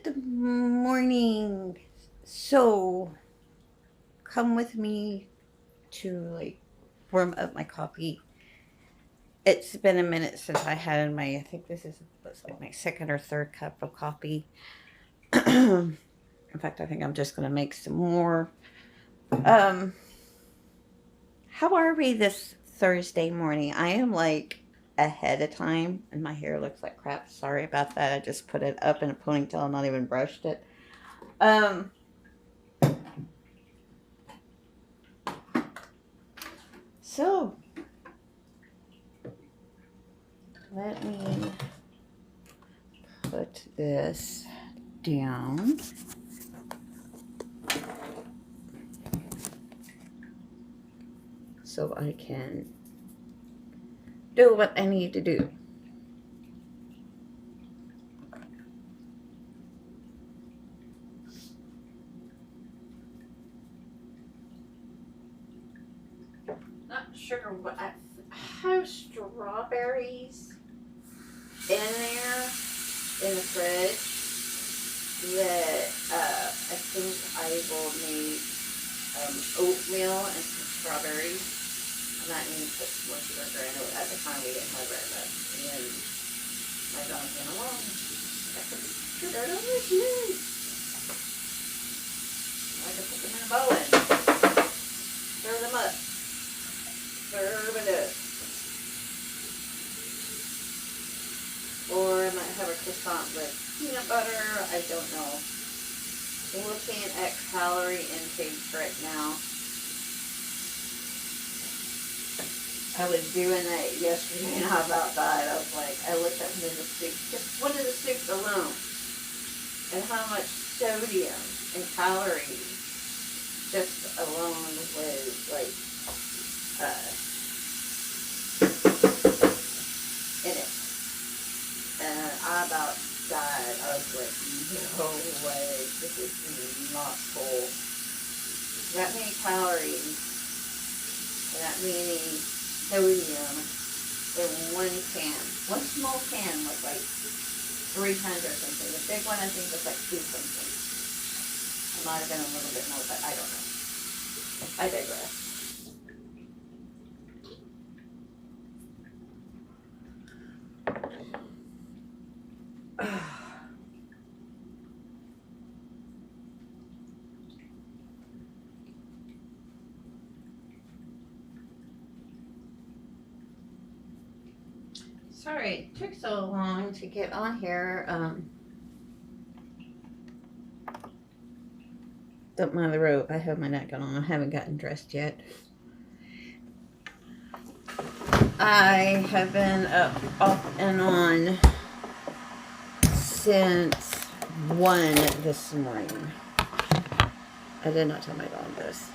Good morning. So, come with me to warm up my coffee. It's been a minute since I had my, I think this is looks like my second or third cup of coffee. In fact, I think I'm just going to make some more. Um, how are we this Thursday morning? I am ahead of time and my hair looks like crap. Sorry about that. I just put it up in a ponytail and not even brushed it. Um, so let me put this down. So I can do what I need to do. Not sure what I have strawberries in there in the fridge that I think I will make oatmeal and some strawberries. I'm not going to put some more sugar in it. At the time we didn't have very much. And my dog came along. I put sugar delicious. I can put them in a bowl and stir them up. Serve it up. Or I might have a croissant with peanut butter. I don't know. Looking at calorie intake right now. I was doing that yesterday and how about that? I was like, I looked up into the soup. Just one of the soups alone. And how much sodium and calories just alone was in it. And I about died. I was like, no way, this is not cool. That many calories, and that many sodium in one can. One small can was like 300 or something. The big one I think was like 2 something. It might have been a little bit more, but I don't know. I digress. Sorry, it took so long to get on here. Don't mind the rope. I have my neck on. I haven't gotten dressed yet. I have been up, off and on since 1 this morning. I did not tell my dog this.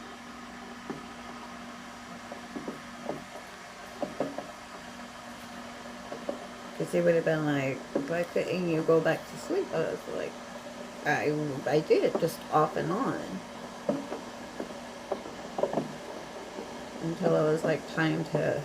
Because he would have been like, why couldn't you go back to sleep? I was like, I did, just off and on. Until it was like time to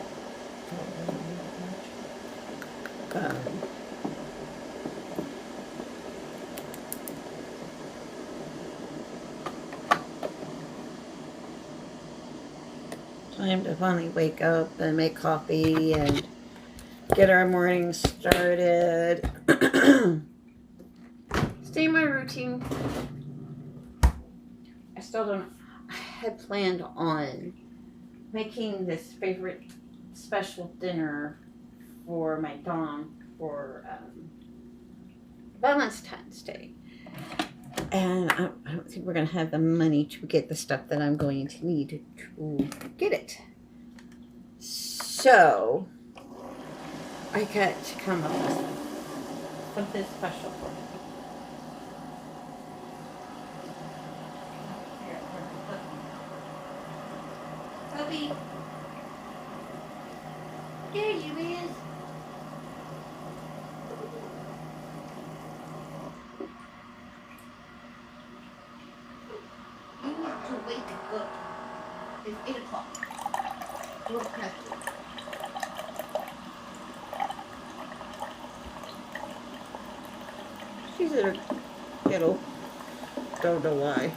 time to finally wake up and make coffee and get our morning started. Stay in my routine. I still don't. I had planned on making this favorite special dinner for my dom for Valentine's Day. And I don't think we're going to have the money to get the stuff that I'm going to need to get it. So, I got to come up with something special for him. Toby. There you is. You need to wake up. It's 8 o'clock. Don't have to. She's at her middle. Don't know why.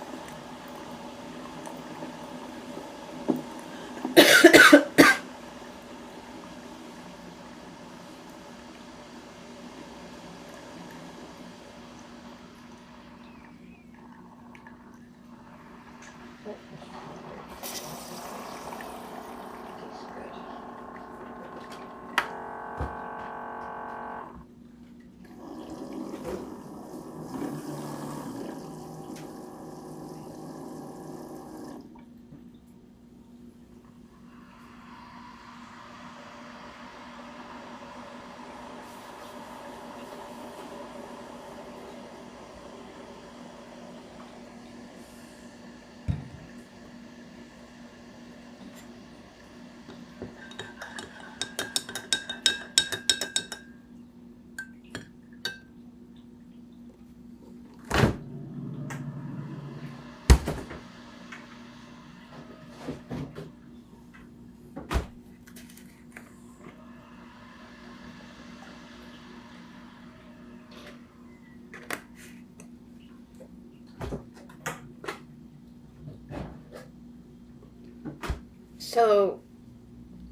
So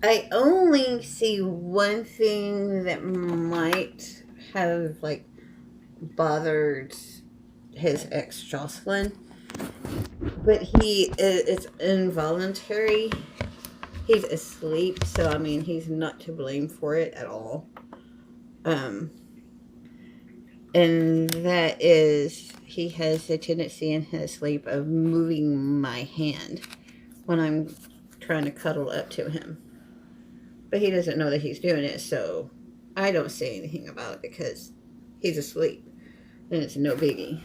I only see one thing that might have like bothered his ex Jocelyn, but it's involuntary. He's asleep, so I mean he's not to blame for it at all. Um, and that is he has a tendency in his sleep of moving my hand when I'm trying to cuddle up to him. But he doesn't know that he's doing it, so I don't say anything about it because he's asleep. And it's no biggie.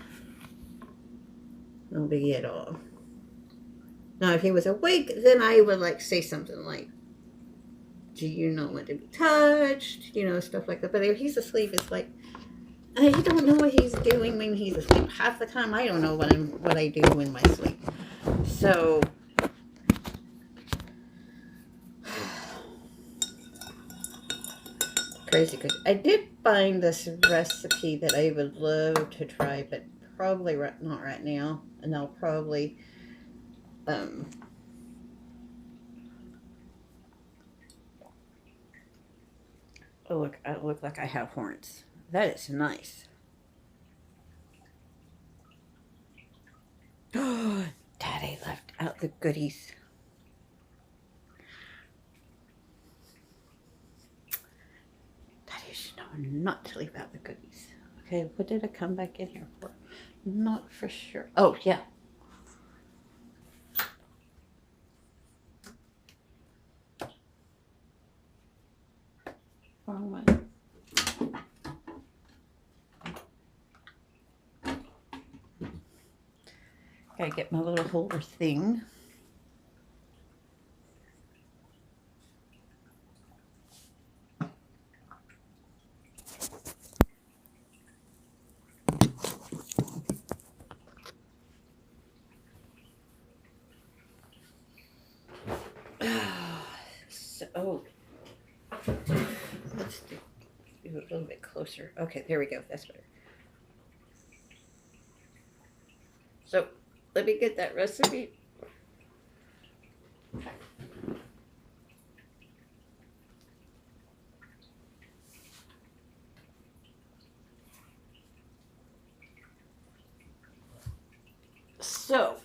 No biggie at all. Now, if he was awake, then I would like say something like, do you not want to be touched? You know, stuff like that. But if he's asleep, it's like, I don't know what he's doing when he's asleep. Half the time, I don't know what I do in my sleep. So crazy good. I did find this recipe that I would love to try, but probably not right now. And I'll probably oh look, I look like I have horns. That is nice. Daddy left out the goodies. Daddy should know not to leave out the goodies. Okay, what did I come back in here for? Not for sure. Oh, yeah. Wrong one. Gotta get my little holder thing. So, let's do it a little bit closer. Okay, there we go. That's better. So, let me get that recipe. So,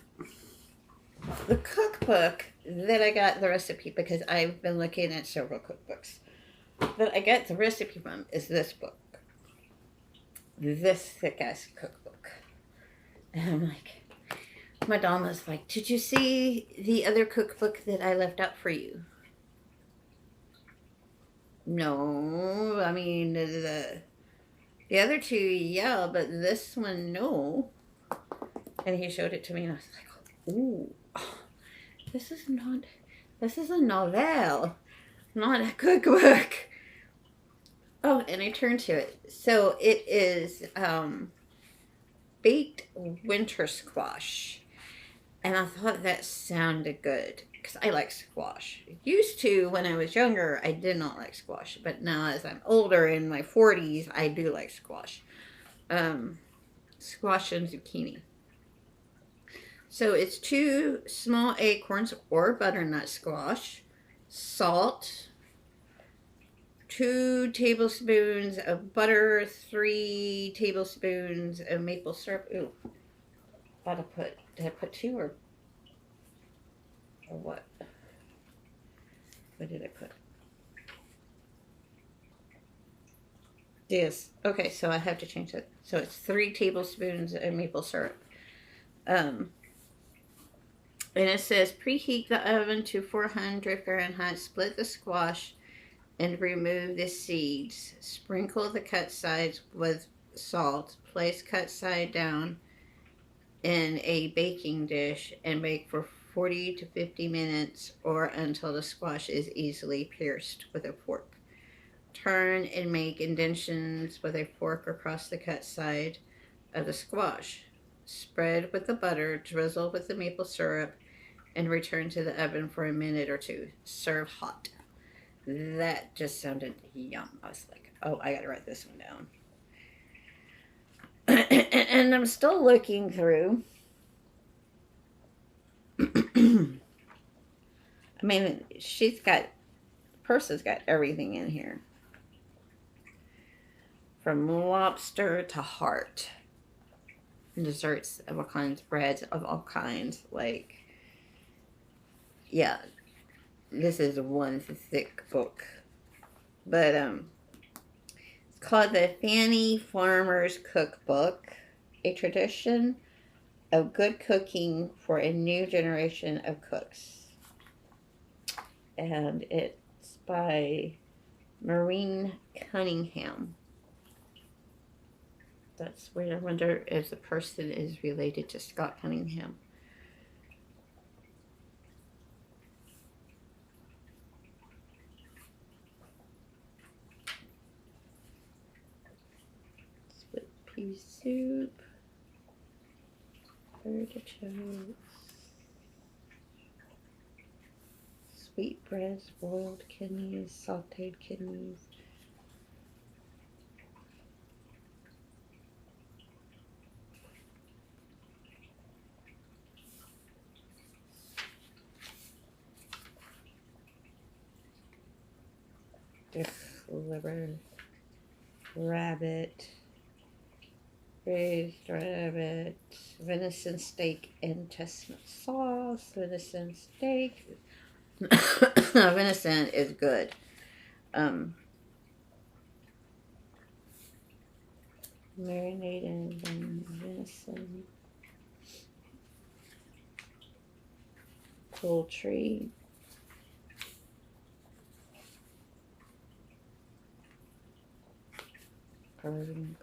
the cookbook that I got the recipe, because I've been looking at several cookbooks, that I got the recipe from is this book. This thick ass cookbook. And I'm like, Madonna's like, did you see the other cookbook that I left out for you? No, I mean, the other two, yeah, but this one, no. And he showed it to me, and I was like, ooh, this is a novel, not a cookbook. Oh, and I turned to it. So it is baked winter squash. And I thought that sounded good because I like squash. Used to, when I was younger, I did not like squash. But now as I'm older, in my 40s, I do like squash. squash and zucchini. So it's 2 small acorns or butternut squash, salt, 2 tablespoons of butter, 3 tablespoons of maple syrup. Ooh, did I put 2 or what? What did I put? Yes. Okay, so I have to change that. So it's 3 tablespoons of maple syrup. And it says preheat the oven to 400 Fahrenheit, split the squash, and remove the seeds. Sprinkle the cut sides with salt. Place cut side down in a baking dish and bake for 40 to 50 minutes or until the squash is easily pierced with a fork. Turn and make indentions with a fork across the cut side of the squash. Spread with the butter, drizzle with the maple syrup, and return to the oven for a minute or 2. Serve hot. That just sounded yum. I was like, oh, I gotta write this one down. And I'm still looking through. I mean, Purse's got everything in here. From lobster to heart. Desserts of all kinds, breads of all kinds. Like, yeah, this is one thick book. But, it's called the Fanny Farmer's Cookbook, a tradition of good cooking for a new generation of cooks. And it's by Maureen Cunningham. That's weird. I wonder if the person is related to Scott Cunningham. Split pea soup. Artichokes. Sweetbreads, boiled kidneys, sauteed kidneys. Liver, rabbit, braised rabbit, venison steak and chestnut sauce, venison steak. Venison is good. Marinated venison, poultry.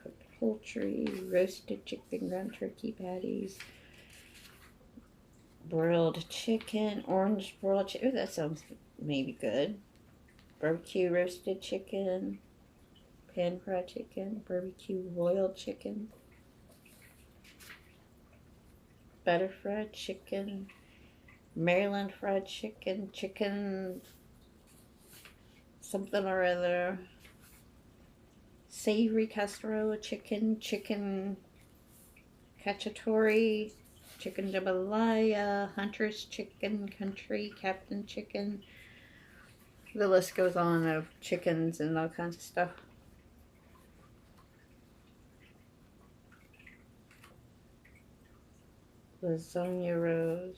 Cooked poultry, roasted chicken, ground turkey patties, broiled chicken, orange broiled chicken. Oh, that sounds maybe good. Barbecue roasted chicken, pan fried chicken, barbecue boiled chicken, butter fried chicken, Maryland fried chicken, chicken something or other. Savory casserole chicken, chicken cacciatore, chicken jambalaya, hunter's chicken, country captain chicken. The list goes on of chickens and all kinds of stuff. Lasagna rolls.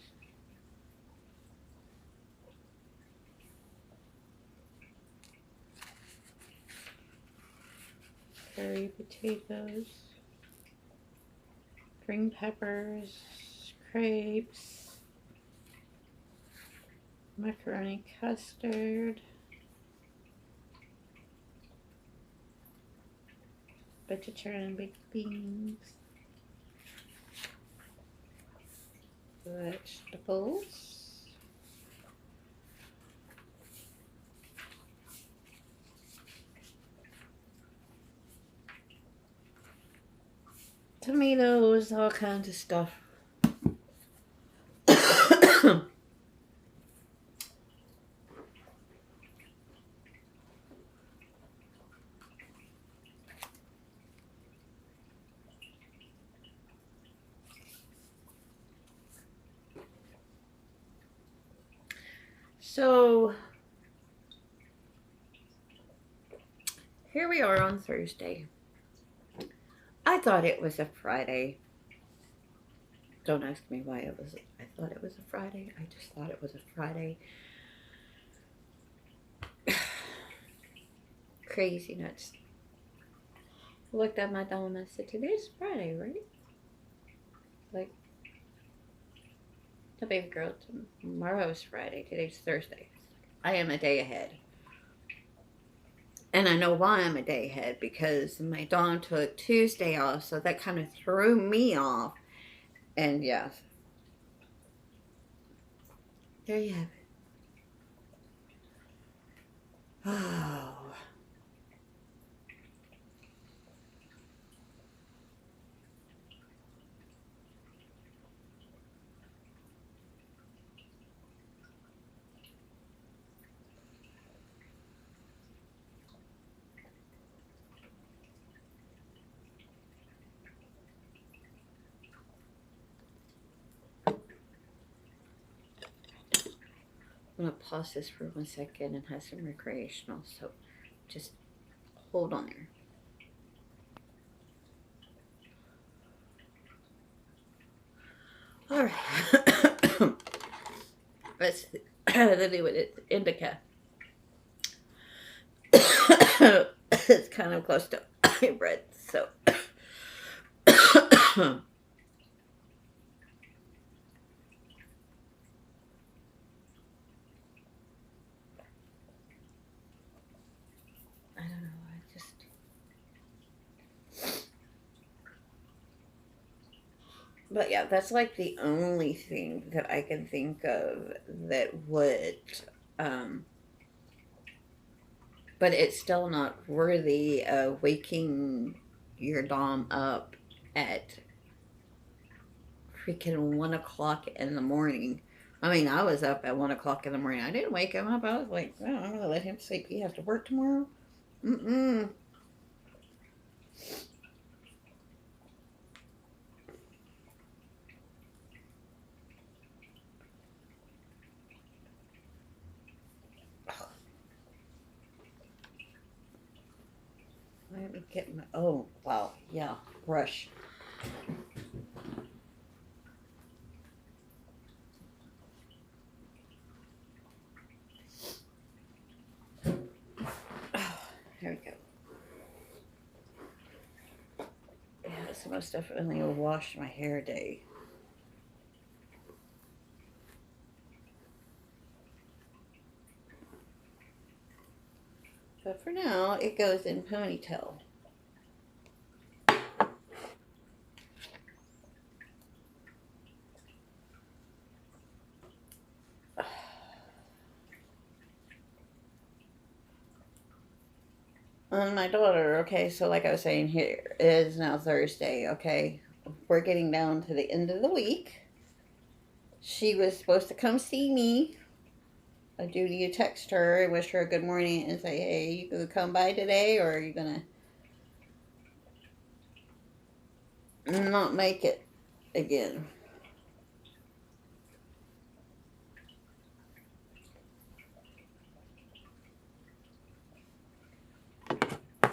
Curry potatoes, green peppers, crepes, macaroni custard, vegetarian baked beans, vegetables, tomatoes, all kinds of stuff. So here we are on Thursday. I thought it was a Friday. Don't ask me why I thought it was a Friday. I just thought it was a Friday. Crazy nuts. Looked at my thumb and I said, today's Friday, right? Like, the baby girl, tomorrow's Friday. Today's Thursday. I am a day ahead. And I know why I'm a day ahead, because my Dawn took Tuesday off, so that kind of threw me off. And yeah, there you have it. Oh. I'm going to pause this for 1 second and have some recreational, so just hold on there. All right. Let's do it. Indica. It's kind of close to hybrid, so. But yeah, that's like the only thing that I can think of that would, but it's still not worthy of waking your Dom up at freaking 1 o'clock in the morning. I mean, I was up at 1 o'clock in the morning. I didn't wake him up. I was like, oh, I'm going to let him sleep. He has to work tomorrow. Mm-mm. Let me get my, oh, wow, yeah, brush. Oh, there we go. Yeah, it's most definitely a wash my hair day. But for now, it goes in ponytail. And my daughter, okay, so like I was saying, here it is now Thursday, okay? We're getting down to the end of the week. She was supposed to come see me. I do need to text her and wish her a good morning and say, hey, you gonna come by today, or are you gonna not make it again?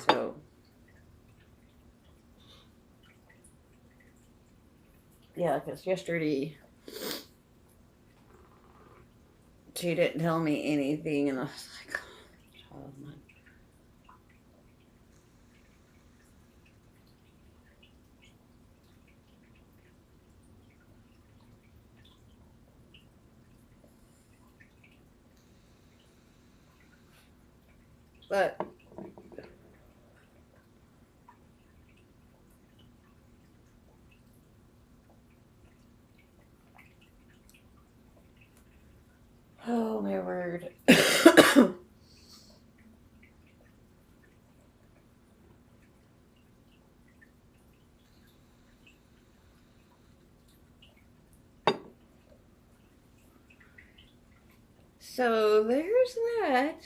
So, yeah, because yesterday she didn't tell me anything, and I was like, oh, my. But oh my word. So there's that.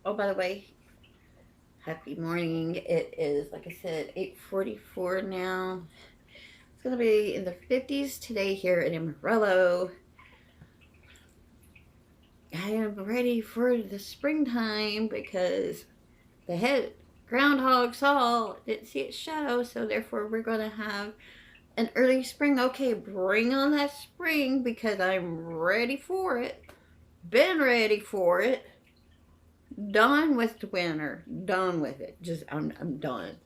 Oh, by the way, happy morning. It is, like I said, 8:44 now. It's going to be in the 50s today here in Amarillo. I am ready for the springtime because the head groundhog saw didn't see its shadow, so therefore we're gonna have an early spring. Okay, bring on that spring because I'm ready for it. Been ready for it. Done with the winter. Done with it. Just I'm done.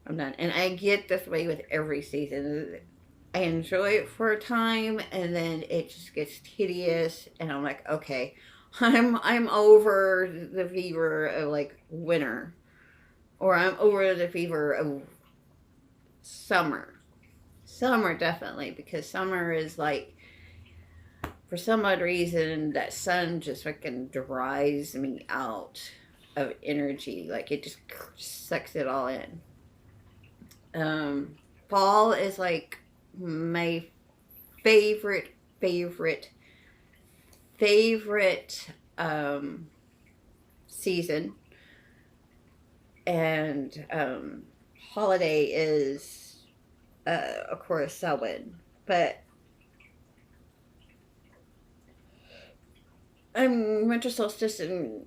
I'm done. And I get this way with every season. I enjoy it for a time and then it just gets tedious and I'm like, okay, I'm over the fever of like winter. Or I'm over the fever of summer. Summer definitely, because summer is like, for some odd reason that sun just fucking dries me out of energy. Like it just sucks it all in. Fall is like my favorite, favorite, favorite season. And holiday is, of course, Samhain. But winter solstice and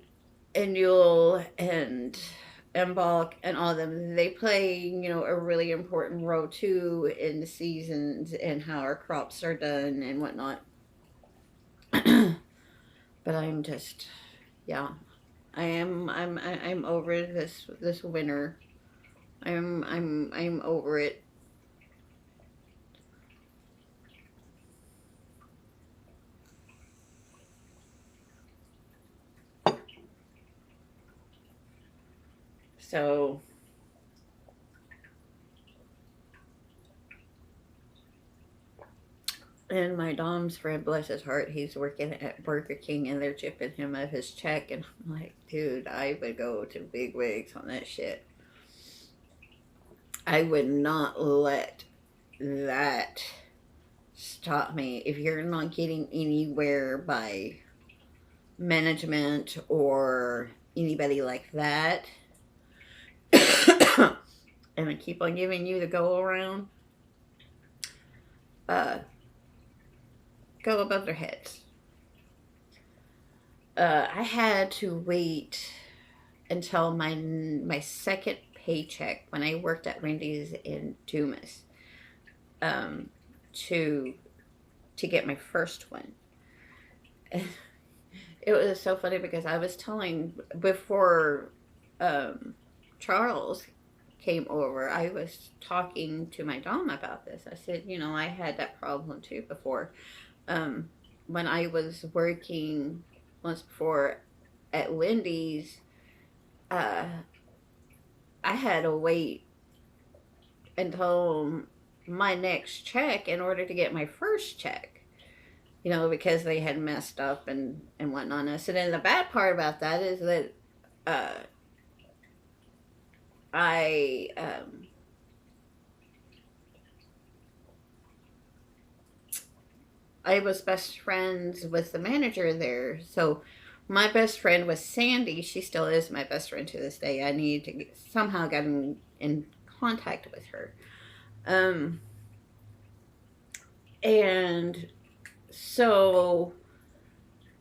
Yule and Imbolc and all of them, they play, a really important role too in the seasons and how our crops are done and whatnot. But I'm just, yeah, I'm over this winter. I'm over it. So, and my Dom's friend, bless his heart, he's working at Burger King and they're chipping him of his check. And I'm like, dude, I would go to big wigs on that shit. I would not let that stop me. If you're not getting anywhere by management or anybody like that, and I keep on giving you the go around, uh, go above their heads. I had to wait until my second paycheck when I worked at Wendy's in Dumas, um, to get my first one. It was so funny because I was telling before Charles came over, I was talking to my Dom about this. I said, I had that problem too before. Um, when I was working once before at Wendy's, uh, I had to wait until my next check in order to get my first check. Because they had messed up and whatnot. And then the bad part about that is that uh, I I was best friends with the manager there. So my best friend was Sandy. She still is my best friend to this day. I need to somehow get in contact with her. Um, and so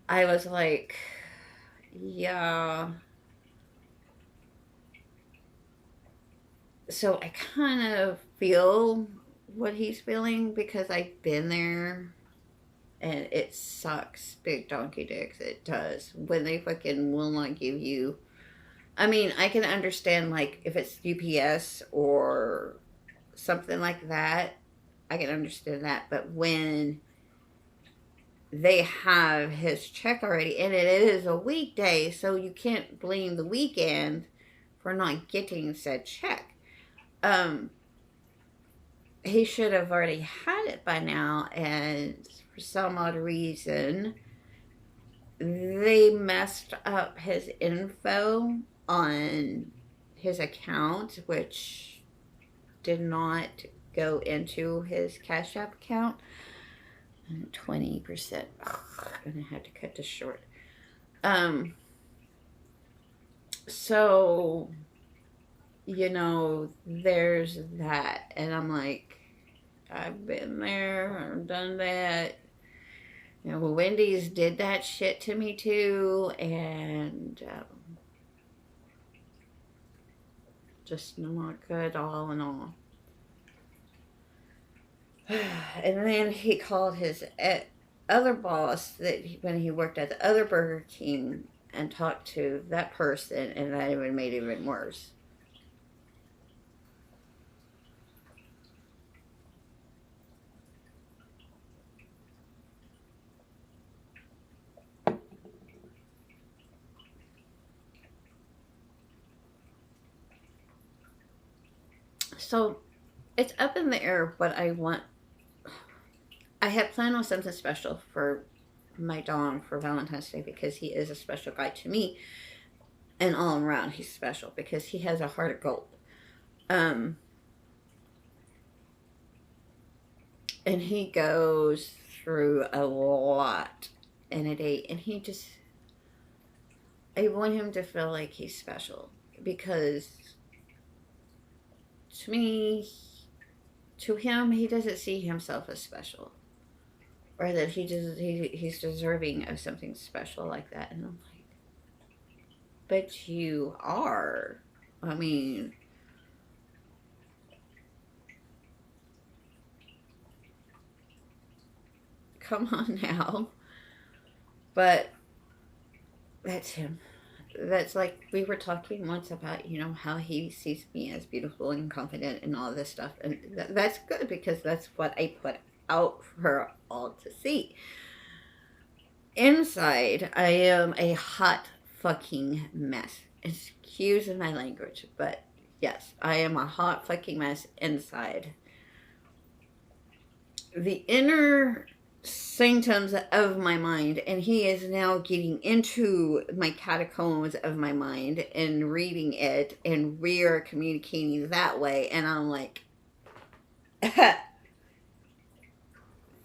I was like, yeah. So I kind of feel what he's feeling because I've been there and it sucks big donkey dicks. It does. When they fucking will not give you. I mean, I can understand, like, if it's UPS or something like that, I can understand that. But when they have his check already, and it is a weekday, so you can't blame the weekend for not getting said check. Um, he should have already had it by now, and for some odd reason, they messed up his info on his account, which did not go into his Cash App account. 20%. I'm gonna have to cut this short. So, there's that. And I'm like, I've been there, I've done that. You know, Wendy's did that shit to me too, and just not good all in all. And then he called his other boss when he worked at the other Burger King and talked to that person, and that even made it even worse. So it's up in the air what I want. I had planned on something special for my Dom for Valentine's Day because he is a special guy to me, and all around he's special because he has a heart of gold. Um, and he goes through a lot in a day, and I want him to feel like he's special because to me, to him, he doesn't see himself as special, or that he's deserving of something special like that. And I'm like, but you are. I mean, come on now. But that's him. That's like we were talking once about, you know, how he sees me as beautiful and confident and all this stuff. And that's good because that's what I put out for all to see. Inside, I am a hot fucking mess. Excuse my language, but yes, I am a hot fucking mess inside. The inner sanctums of my mind, and he is now getting into my catacombs of my mind and reading it, and we're communicating that way, and I'm like,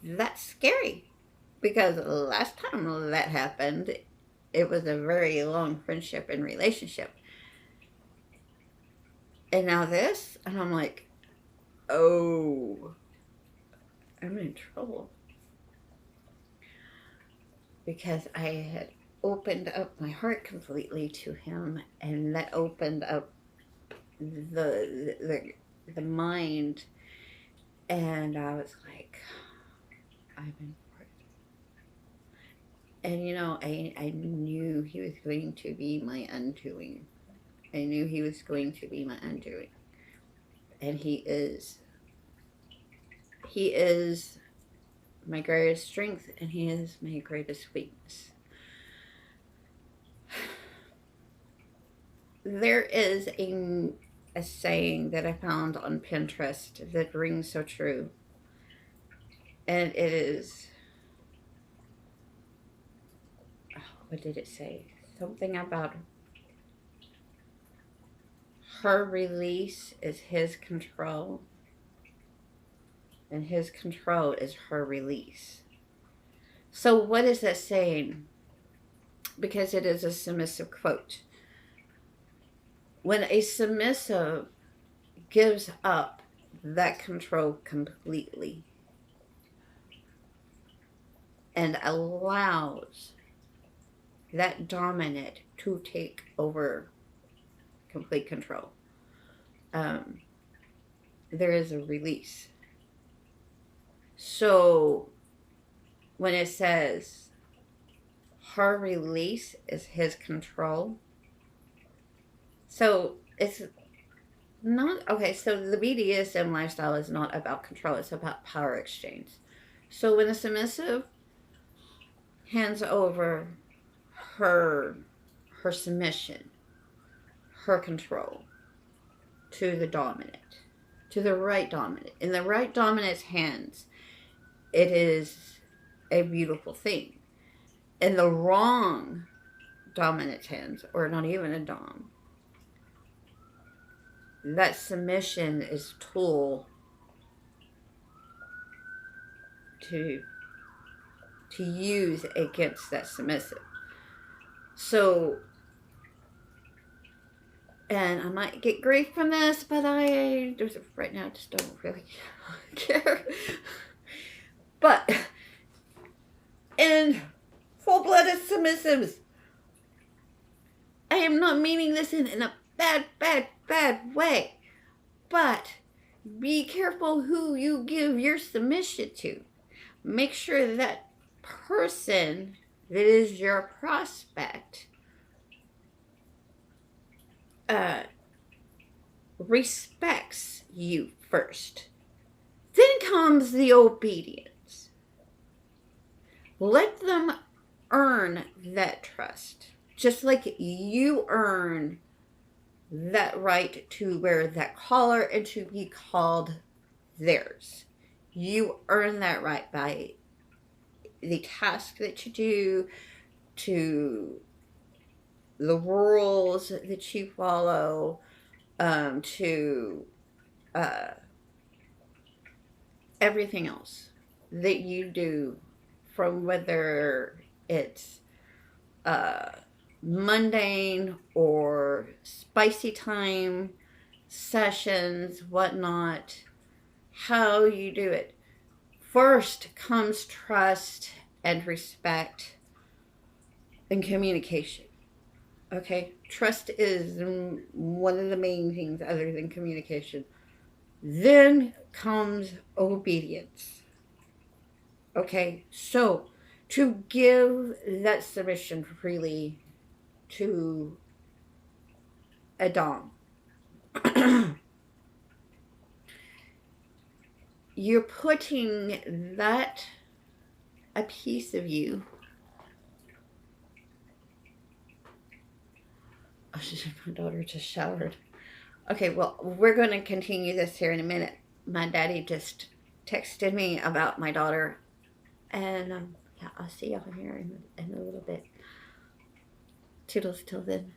that's scary because last time that happened, it was a very long friendship and relationship, and now this, and I'm like, oh, I'm in trouble. Because I had opened up my heart completely to him, and that opened up the mind, and I was like, I'm in for it. And you know, I knew he was going to be my undoing. I knew he was going to be my undoing, and he is. He is my greatest strength, and he is my greatest weakness. There is a saying that I found on Pinterest that rings so true, and it is, what did it say? Something about her release is his control, and his control is her release. So what is that saying? Because it is a submissive quote. When a submissive gives up that control completely and allows that dominant to take over complete control, there is a release. So when it says her release is his control, so it's not, okay, so the BDSM lifestyle is not about control, it's about power exchange. So when a submissive hands over her submission, her control to the dominant, to the right dominant, in the right dominant's hands, it is a beautiful thing. In the wrong dominant's hands, or not even a dom, that submission is a tool to use against that submissive. So, and I might get grief from this, but I right now just don't really care. But and full-blooded submissives. I am not meaning this in a bad way. But be careful who you give your submission to. Make sure that person that is your prospect respects you first. Then comes the obedience. Let them earn that trust, just like you earn that right to wear that collar and to be called theirs. You earn that right by the task that you do, to the rules that you follow, to everything else that you do, from whether it's mundane or spicy time sessions, whatnot, how you do it. First comes trust and respect and communication. Okay? Trust is one of the main things other than communication. Then comes obedience. Okay? So, to give that submission freely to a dom, you're putting that, a piece of you, oh, my daughter just showered. Okay, well, we're going to continue this here in a minute. My daddy just texted me about my daughter, and yeah, I'll see y'all here in a little bit. Toodles till then.